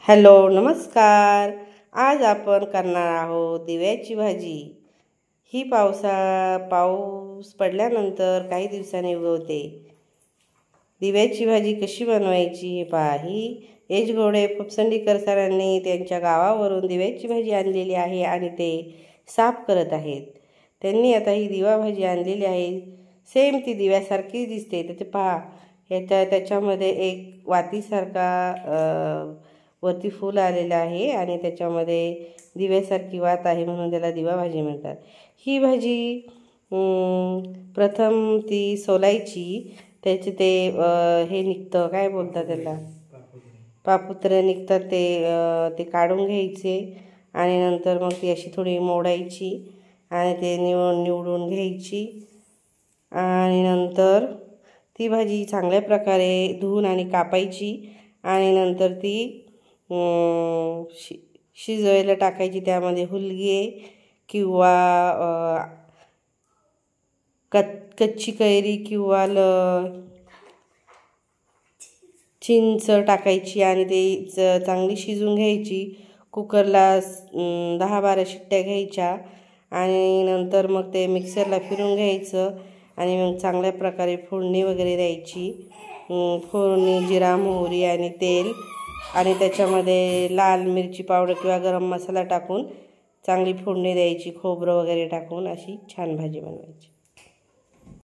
Hello नमस्कार। आज आपण करणार आहोत दिव्याची भाजी। ही पाऊस पडल्यानंतर काही दिवसांनी उगवते। दिव्याची भाजी कशी बनवायची हे पहा। ही एजगोडे फुफसंडीकर सरांनी त्यांच्या गावावरून दिव्याची भाजी आणलेली आहे आणि ते साफ करत आहेत। त्यांनी आता ही दिवा भाजी आणलेली आहे। सेम ती दिव्यासारखी दिसते। ते पहा, त्याच्यामध्ये एक वातीसारखा वरती फूल आलेलं आहे आणि त्याच्यामध्ये दिव्यासारखी वात आहे, म्हणून त्याला दिवा भाजी म्हणतात। ही भाजी प्रथम ती सोलायची, त्याचे ते हे निघतं, काय बोलतात त्याला, पापुत्रे निघतात, ते काढून घ्यायचे आणि नंतर मग ती अशी थोडी मोडायची आणि ते निवडून घ्यायची आणि नंतर ती भाजी चांगल्या प्रकारे धुवून आणि कापायची आणि नंतर ती शिजवायला टाकायची। त्यामध्ये हुलगे किंवा कच्ची कैरी किंवा चिंच टाकायची आणि ते चांगली शिजून घ्यायची। कुकरला 10-12 शिट्ट्या घ्यायच्या आणि नंतर मग ते मिक्सरला फिरून घ्यायचं आणि मग चांगल्या प्रकारे फोडणी वगैरे द्यायची। फोडणी जिरा मोहरी आणि तेल आणि त्याच्यामध्ये लाल मिरची पावडर किंवा गरम मसाला टाकून चांगली फोडणी द्यायची, खोबरं वगैरे टाकून अशी छान भाजी बनवायची।